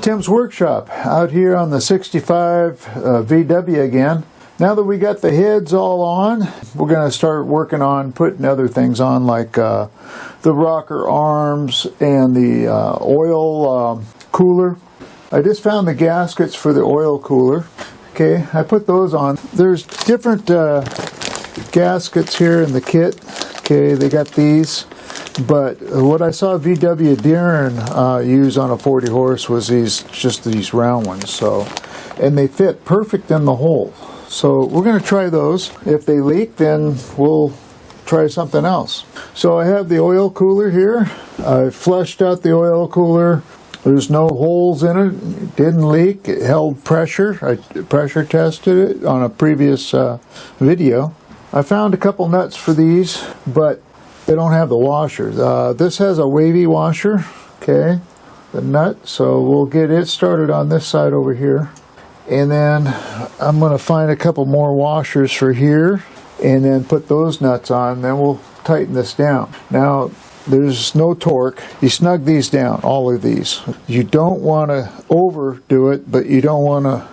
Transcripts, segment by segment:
Tim's Workshop out here on the 65 VW again. Now that we got the heads all on, we're going to start working on putting other things on, like the rocker arms and the oil cooler. I just found the gaskets for the oil cooler. Okay, I put those on. There's different gaskets here in the kit. Okay, they got these. But what I saw VW Darren use on a 40 horse was just these round ones. So, and they fit perfect in the hole. So we're going to try those. If they leak, then we'll try something else. So I have the oil cooler here. I flushed out the oil cooler. There's no holes in it. It didn't leak. It held pressure. I pressure tested it on a previous video. I found a couple nuts for these, but they don't have the washers. This has a wavy washer, okay, the nut, so we'll get it started on this side over here. And then I'm going to find a couple more washers for here and then put those nuts on, then we'll tighten this down. Now, there's no torque. You snug these down, all of these. You don't want to overdo it, but you don't want to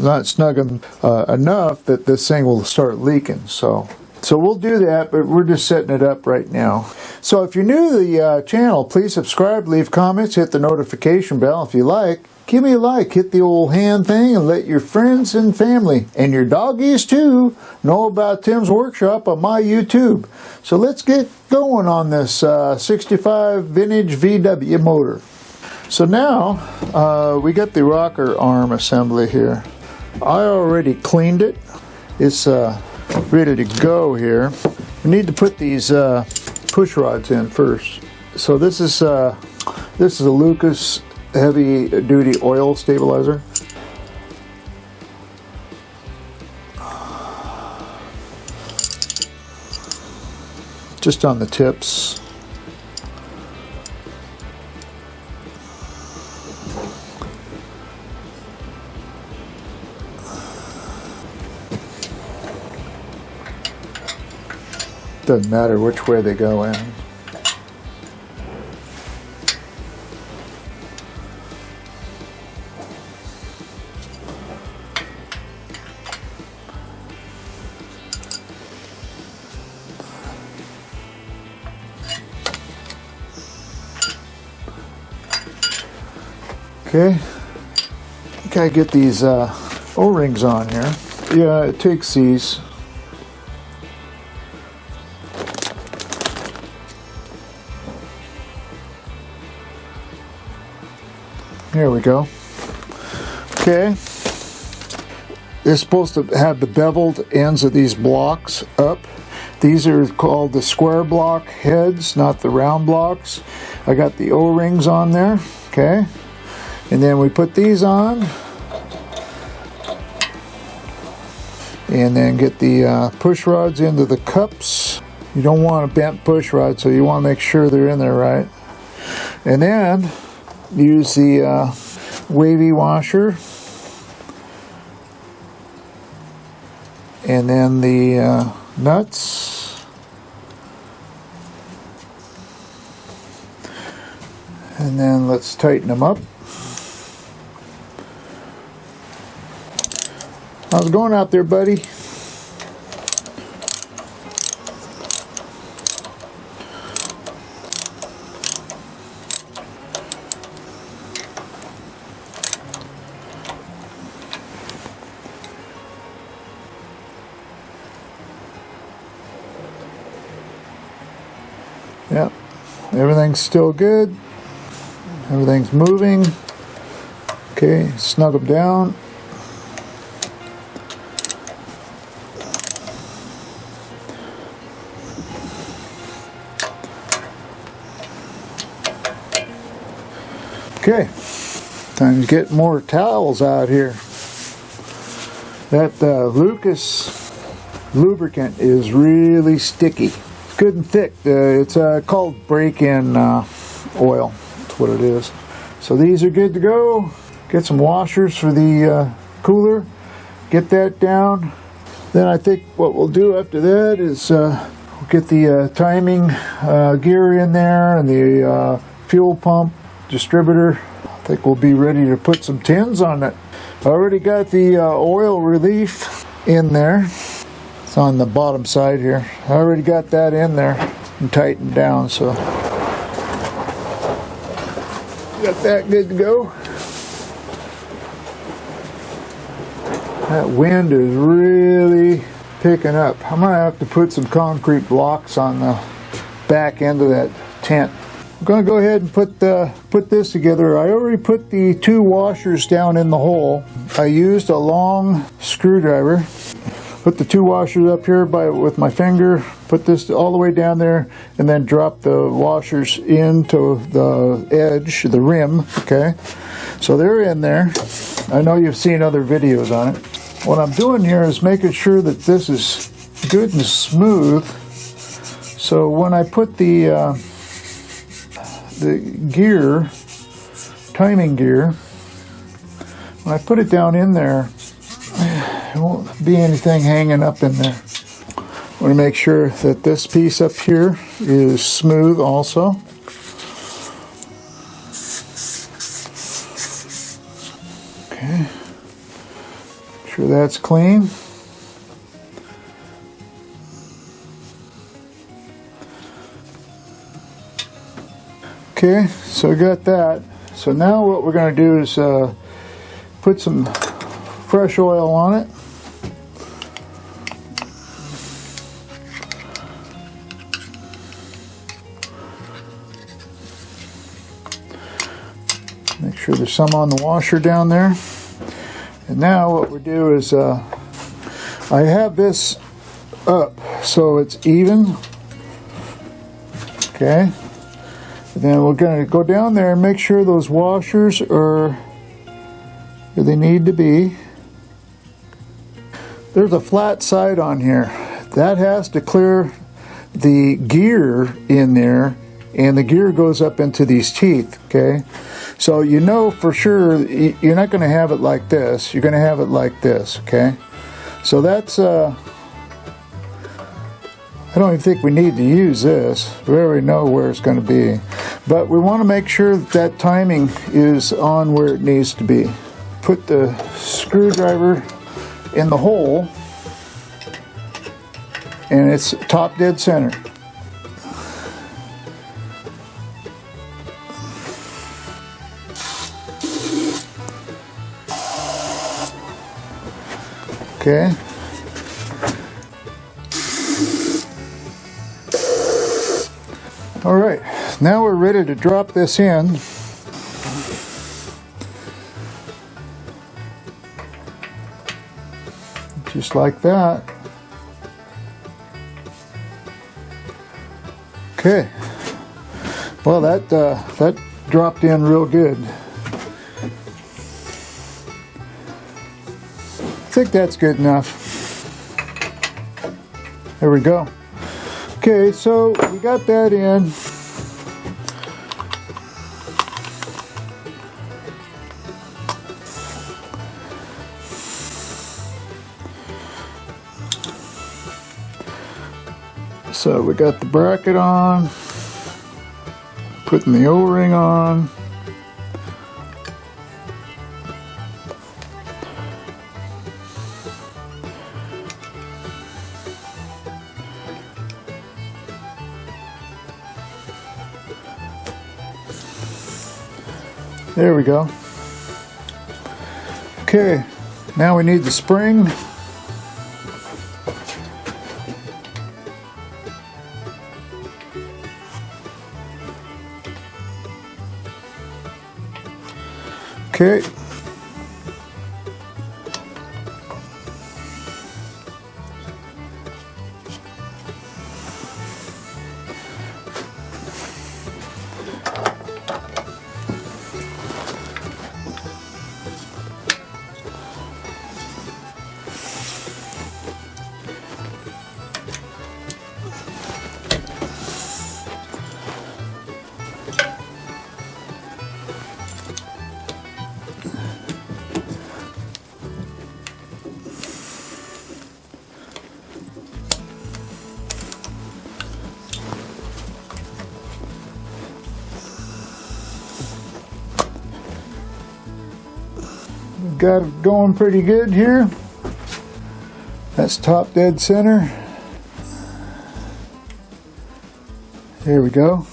not snug them enough that this thing will start leaking. So we'll do that, but we're just setting it up right now. So if you're new to the channel, please subscribe, leave comments, hit the notification bell. If you like, give me a like, hit the old hand thing, and let your friends and family, and your doggies too, know about Tim's Workshop on my YouTube. So let's get going on this 65 vintage VW motor. So now we got the rocker arm assembly here. I already cleaned it. It's ready to go here. We need to put these push rods in first. So this is a Lucas heavy duty oil stabilizer. Just on the tips. Doesn't matter which way they go in. Okay, gotta get these O-rings on here. Yeah, it takes these. Here we go. Okay. It's supposed to have the beveled ends of these blocks up. These are called the square block heads, not the round blocks. I got the O-rings on there. Okay. And then we put these on. And then get the push rods into the cups. You don't want a bent push rod, so you want to make sure they're in there right. And then use the wavy washer, and then the nuts, and then let's tighten them up. How's it going out there, buddy? Yep, everything's still good. Everything's moving. Okay, snug them down. Okay, time to get more towels out here. That Lucas lubricant is really sticky. Good and thick. It's called break-in oil. That's what it is. So these are good to go. Get some washers for the cooler. Get that down. Then I think what we'll do after that is we'll get the timing gear in there and the fuel pump distributor. think we'll be ready to put some tins on it. I already got the oil relief in there. It's on the bottom side here. I already got that in there and tightened down, so got that good to go. That wind is really picking up. I'm gonna have to put some concrete blocks on the back end of that tent. I'm going to go ahead and put this together. I already put the 2 washers down in the hole. I used a long screwdriver. Put the 2 washers up here with my finger. Put this all the way down there, and then drop the washers into the edge, the rim. Okay, so they're in there. I know you've seen other videos on it. What I'm doing here is making sure that this is good and smooth. So when I put the gear, timing gear, when I put it down in there, there won't be anything hanging up in there. I want to make sure that this piece up here is smooth also. Okay, make sure that's clean. Okay, so we got that. So now what we're going to do is put some fresh oil on it. Make sure there's some on the washer down there. And now what we do is I have this up so it's even. Okay. And then we're going to go down there and make sure those washers are where they need to be. There's a flat side on here. That has to clear the gear in there, and the gear goes up into these teeth, okay? So you know for sure you're not going to have it like this. You're going to have it like this, okay? So that's... I don't even think we need to use this. We already know where it's going to be. But we want to make sure that that timing is on where it needs to be. Put the screwdriver in the hole, and it's top dead center. Okay. All right, now we're ready to drop this in. Just like that. Okay. Well, that dropped in real good. I think that's good enough. There we go. Okay, so we got that in. So we got the bracket on, putting the O-ring on. There we go. Okay, now we need the spring. Okay. got it going pretty good here. That's top dead center. Here we go.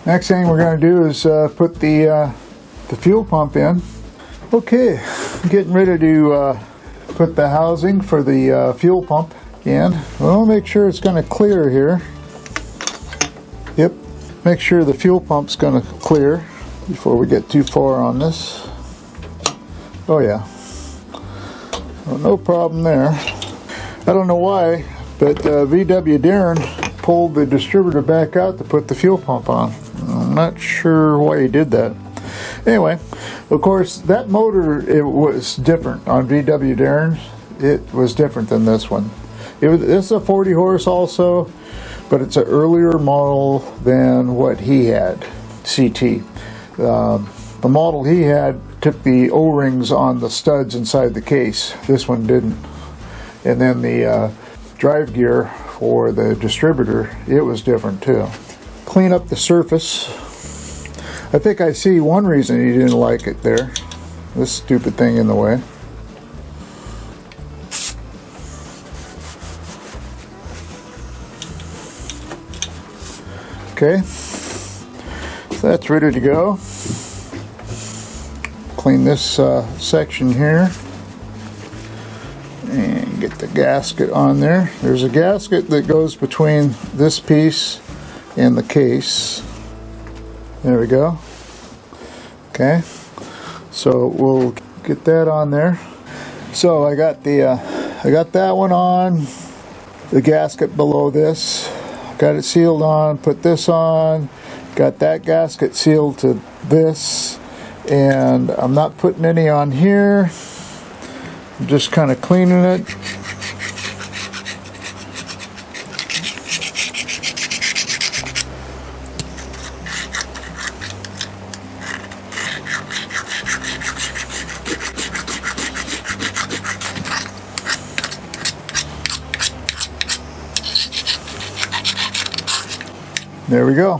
Next thing we're going to do is put the fuel pump in. Okay, I'm getting ready to put the housing for the fuel pump in. Well, make sure it's going to clear here. Yep, make sure the fuel pump's going to clear before we get too far on this. Oh yeah, well, no problem there. I don't know why, but VW Darren pulled the distributor back out to put the fuel pump on. I'm not sure why he did that. Anyway, of course, that motor, it was different on VW Darren. It was different than this one. This is a 40 horse also, but it's an earlier model than what he had, CT. The model he had took the O-rings on the studs inside the case. This one didn't. And then the drive gear for the distributor, it was different too. Clean up the surface. I think I see one reason he didn't like it there. This stupid thing in the way. Okay, so that's ready to go. Clean this section here and get the gasket on there. There's a gasket that goes between this piece and the case. There we go. Okay, so we'll get that on there. So I got that one on, the gasket below this. Got it sealed on, put this on, got that gasket sealed to this, and I'm not putting any on here. I'm just kind of cleaning it. There we go.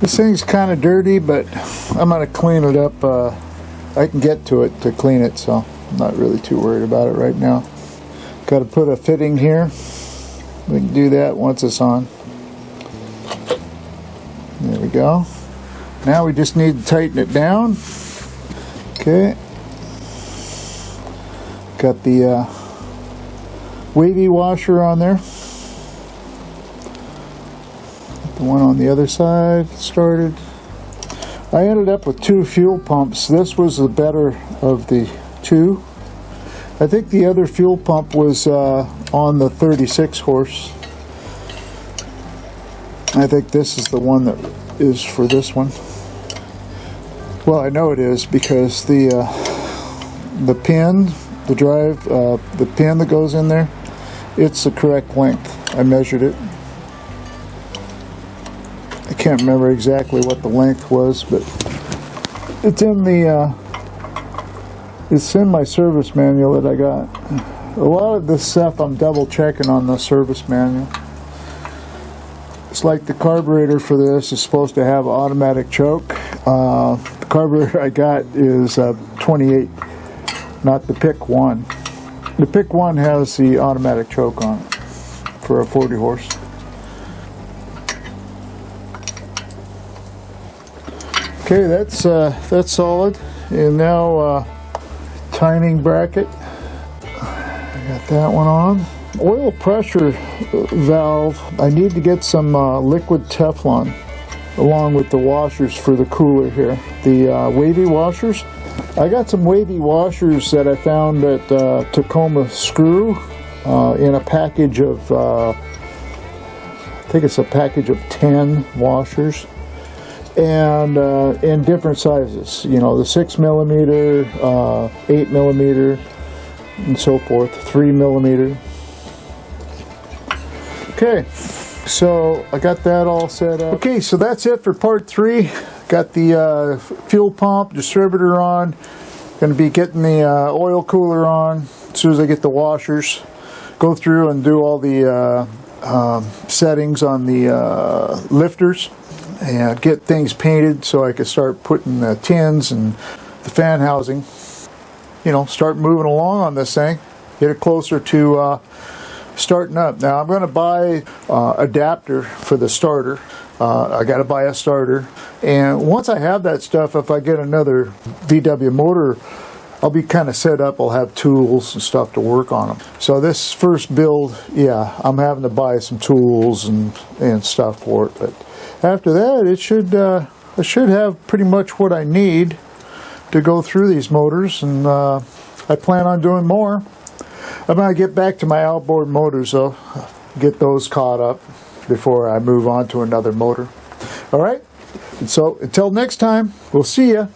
This thing's kind of dirty, but I'm going to clean it up. I can get to it to clean it, so I'm not really too worried about it right now. Got to put a fitting here. We can do that once it's on. There we go. Now we just need to tighten it down. Okay. Got the wavy washer on there. The one on the other side started. I ended up with 2 fuel pumps. This was the better of the 2. I think the other fuel pump was on the 36 horse. I think this is the one that is for this one. Well, I know it is because the pin, the drive, the pin that goes in there, it's the correct length. I measured it. I can't remember exactly what the length was, but it's in my service manual that I got. A lot of this stuff I'm double checking on the service manual. It's like the carburetor for this is supposed to have automatic choke. The carburetor I got is 28, not the PIC 1. The PIC 1 has the automatic choke on it for a 40 horse. Okay, that's solid. And now timing bracket. I got that one on. Oil pressure valve. I need to get some liquid Teflon along with the washers for the cooler here. The wavy washers. I got some wavy washers that I found at Tacoma Screw in a package of, I think it's a package of 10 washers. And in different sizes, you know, the 6mm, 8mm, and so forth, 3mm. Okay, so I got that all set up. Okay, so that's it for part 3. Got the fuel pump, distributor on. Going to be getting the oil cooler on as soon as I get the washers. Go through and do all the settings on the lifters. And get things painted so I could start putting the tins and the fan housing, you know, start moving along on this thing, get it closer to starting up. Now I'm going to buy adapter for the starter. I got to buy a starter, and once I have that stuff, if I get another VW motor, I'll be kind of set up. I'll have tools and stuff to work on them. So this first build, yeah, I'm having to buy some tools and stuff for it. But after that, it should I should have pretty much what I need to go through these motors, and I plan on doing more. I'm going to get back to my outboard motors though, get those caught up before I move on to another motor. All right, so until next time, we'll see ya.